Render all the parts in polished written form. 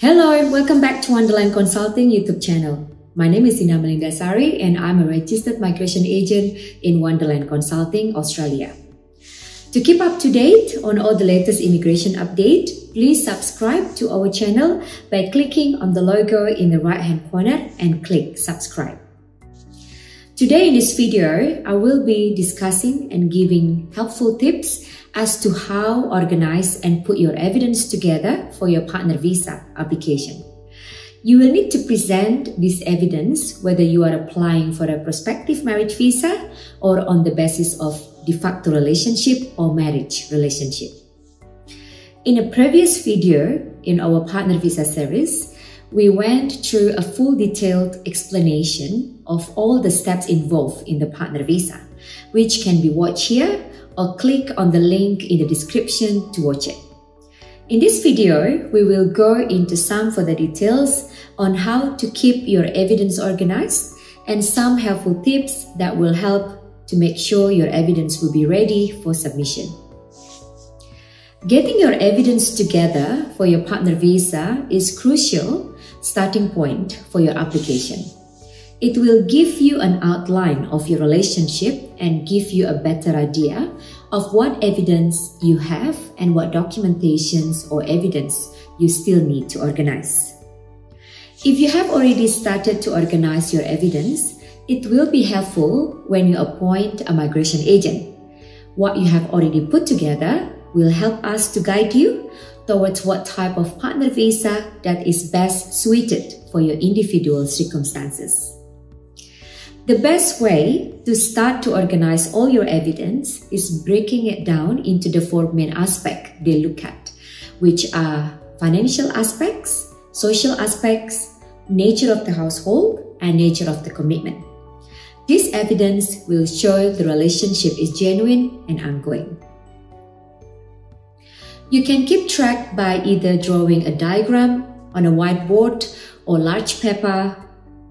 Hello, welcome back to ONEderland Consulting YouTube channel. My name is Indah Melindasari and I'm a registered migration agent in ONEderland Consulting, Australia. To keep up to date on all the latest immigration update, please subscribe to our channel by clicking on the logo in the right hand corner and click subscribe. Today in this video, I will be discussing and giving helpful tips as to how organize and put your evidence together for your partner visa application. You will need to present this evidence whether you are applying for a prospective marriage visa or on the basis of de facto relationship or marriage relationship. In a previous video in our partner visa series, we went through a full detailed explanation of all the steps involved in the partner visa, which can be watched here or click on the link in the description to watch it. In this video, we will go into some further details on how to keep your evidence organized and some helpful tips that will help to make sure your evidence will be ready for submission. Getting your evidence together for your partner visa is crucial starting point for your application. It will give you an outline of your relationship and give you a better idea of what evidence you have and what documentations or evidence you still need to organize. If you have already started to organize your evidence, it will be helpful when you appoint a migration agent. What you have already put together will help us to guide you towards what type of partner visa that is best suited for your individual circumstances. The best way to start to organize all your evidence is breaking it down into the four main aspects they look at, which are financial aspects, social aspects, nature of the household, and nature of the commitment. This evidence will show the relationship is genuine and ongoing. You can keep track by either drawing a diagram on a whiteboard or large paper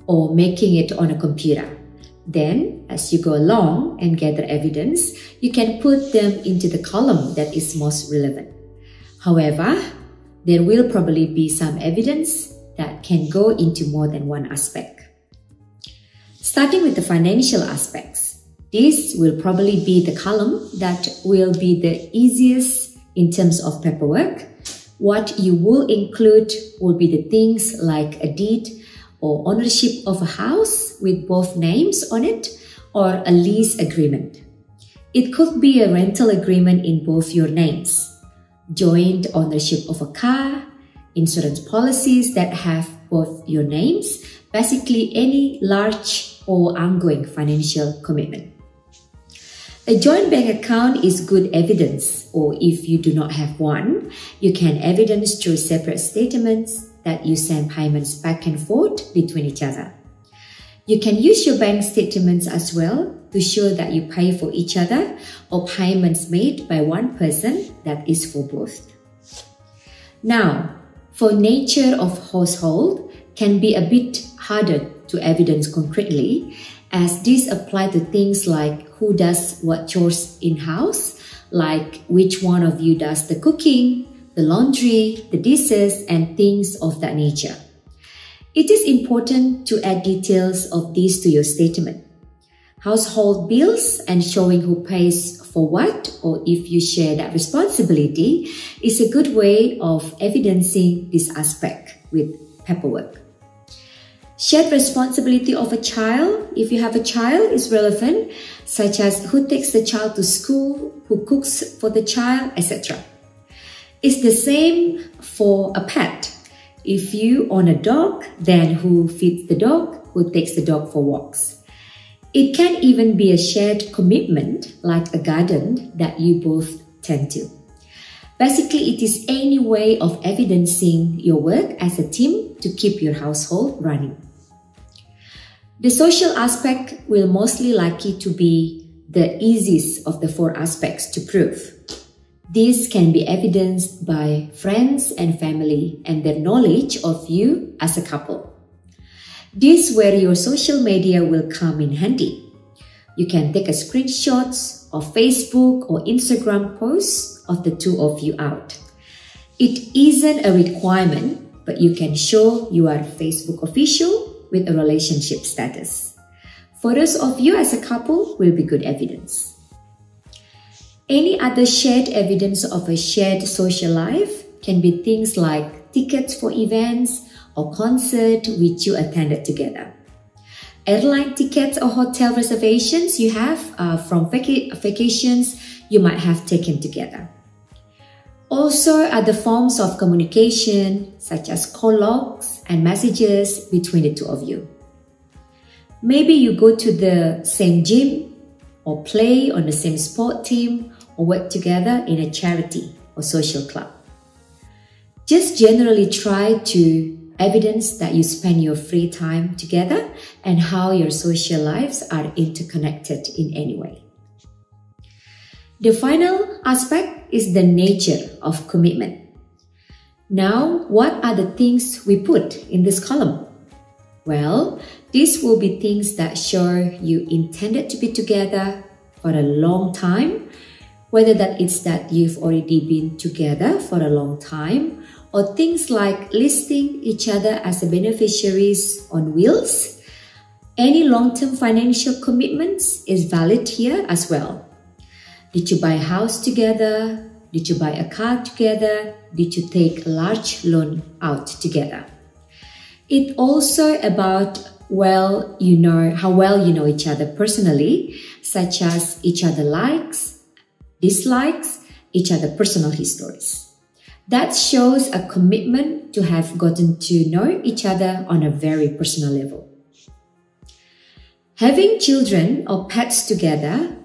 or making it on a computer. Then, as you go along and gather evidence, you can put them into the column that is most relevant. However, there will probably be some evidence that can go into more than one aspect. Starting with the financial aspects, this will probably be the column that will be the easiest in terms of paperwork. What you will include will be the things like a deed or ownership of a house with both names on it, or a lease agreement. It could be a rental agreement in both your names, joint ownership of a car, insurance policies that have both your names, basically any large or ongoing financial commitment. A joint bank account is good evidence, or if you do not have one, you can evidence through separate statements that you send payments back and forth between each other. You can use your bank statements as well to show that you pay for each other or payments made by one person that is for both. Now, for nature of household can be a bit harder to evidence concretely, as these apply to things like who does what chores in-house, like which one of you does the cooking, the laundry, the dishes, and things of that nature. It is important to add details of these to your statement. Household bills and showing who pays for what, or if you share that responsibility, is a good way of evidencing this aspect with paperwork. Shared responsibility of a child, if you have a child, is relevant, such as who takes the child to school, who cooks for the child, etc. It's the same for a pet. If you own a dog, then who feeds the dog, who takes the dog for walks. It can even be a shared commitment, like a garden that you both tend to. Basically, it is any way of evidencing your work as a team to keep your household running. The social aspect will mostly likely to be the easiest of the four aspects to prove. This can be evidenced by friends and family and their knowledge of you as a couple. This is where your social media will come in handy. You can take a screenshot of Facebook or Instagram posts of the two of you out. It isn't a requirement but you can show you are Facebook official with a relationship status. Photos of you as a couple will be good evidence. Any other shared evidence of a shared social life can be things like tickets for events or concert which you attended together. Airline tickets or hotel reservations you have from vacations you might have taken together. Also, other forms of communication such as call logs and messages between the two of you. Maybe you go to the same gym or play on the same sport team or work together in a charity or social club. Just generally try to evidence that you spend your free time together and how your social lives are interconnected in any way. The final aspect is the nature of commitment. Now, what are the things we put in this column? Well, these will be things that show you intended to be together for a long time, whether that it's that you've already been together for a long time, or things like listing each other as the beneficiaries on wills. Any long-term financial commitments is valid here as well. Did you buy a house together? Did you buy a car together? Did you take a large loan out together? It's also about how well you know each other personally, such as each other likes, dislikes, each other personal histories. That shows a commitment to have gotten to know each other on a very personal level. Having children or pets together,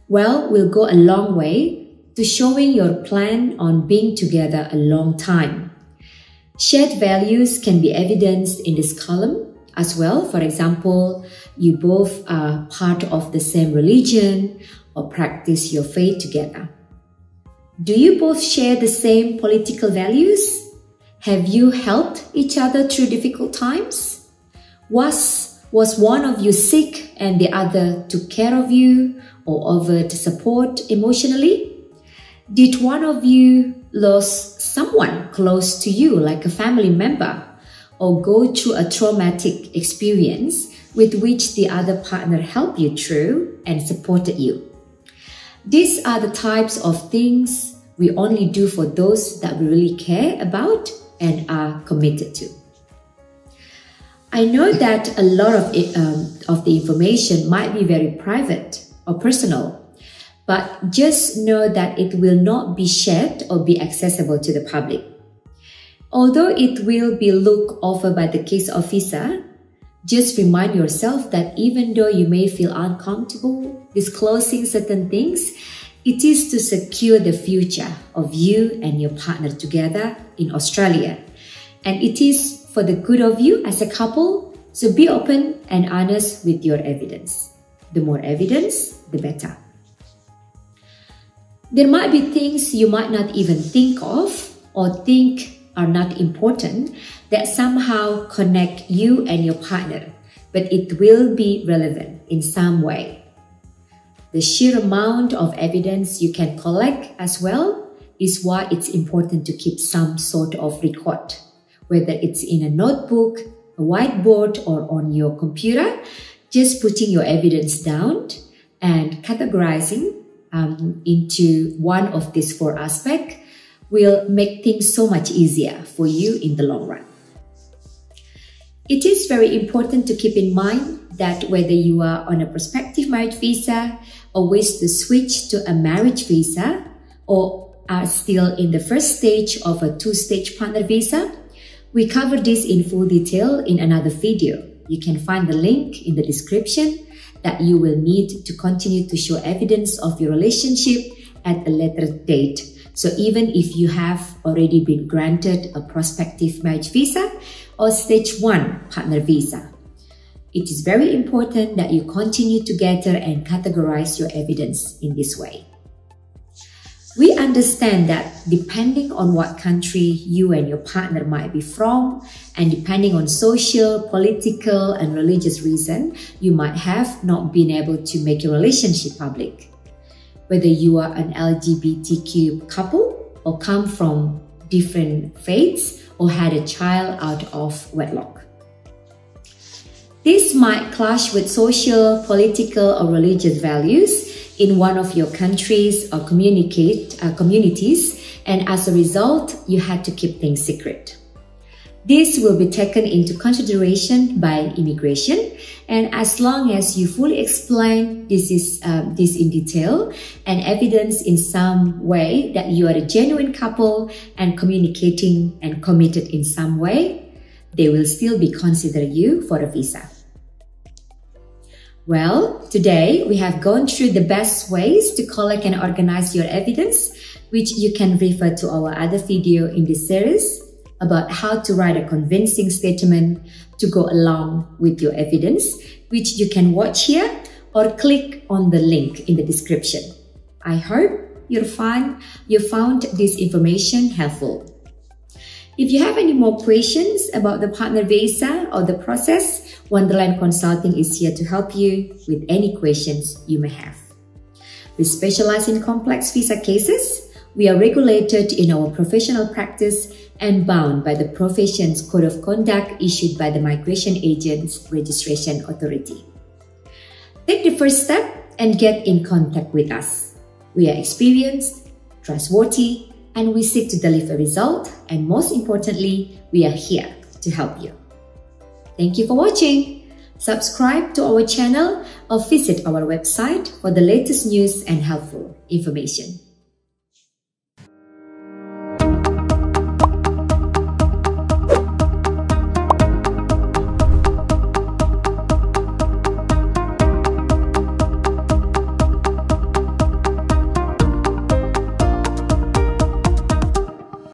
will go a long way to showing your plan on being together a long time. Shared values can be evidenced in this column as well. For example, you both are part of the same religion or practice your faith together. Do you both share the same political values? Have you helped each other through difficult times? Was one of you sick and the other took care of you or offered support emotionally? Did one of you lose someone close to you, like a family member, or go through a traumatic experience with which the other partner helped you through and supported you? These are the types of things we only do for those that we really care about and are committed to. I know that a lot of the information might be very private or personal, but just know that it will not be shared or be accessible to the public. Although it will be looked over by the case officer, just remind yourself that even though you may feel uncomfortable disclosing certain things, it is to secure the future of you and your partner together in Australia. And it is for the good of you as a couple, so be open and honest with your evidence. The more evidence, the better. There might be things you might not even think of or think are not important that somehow connect you and your partner, but it will be relevant in some way. The sheer amount of evidence you can collect as well is why it's important to keep some sort of record, whether it's in a notebook, a whiteboard, or on your computer. Just putting your evidence down and categorizing into one of these 4 aspects will make things so much easier for you in the long run. It is very important to keep in mind that whether you are on a prospective marriage visa or wish to switch to a marriage visa or are still in the first stage of a 2-stage partner visa, we cover this in full detail in another video. You can find the link in the description that you will need to continue to show evidence of your relationship at a later date. So even if you have already been granted a prospective marriage visa or stage 1 partner visa, it is very important that you continue to gather and categorize your evidence in this way. We understand that depending on what country you and your partner might be from, and depending on social, political, and religious reason, you might have not been able to make your relationship public. Whether you are an LGBTQ couple or come from different faiths or had a child out of wedlock. This might clash with social, political, or religious values in one of your countries or communities, and as a result, you had to keep things secret. This will be taken into consideration by immigration, and as long as you fully explain this in detail and evidence in some way that you are a genuine couple and communicating and committed in some way, they will still be considering you for a visa. Well, today we have gone through the best ways to collect and organize your evidence, which you can refer to our other video in this series about how to write a convincing statement to go along with your evidence, which you can watch here or click on the link in the description. I hope you found this information helpful. If you have any more questions about the partner visa or the process, ONEderland Consulting is here to help you with any questions you may have. We specialize in complex visa cases. We are regulated in our professional practice and bound by the profession's code of conduct issued by the Migration Agents Registration Authority. Take the first step and get in contact with us. We are experienced, trustworthy, and we seek to deliver results, and most importantly, we are here to help you. Thank you for watching. Subscribe to our channel or visit our website for the latest news and helpful information.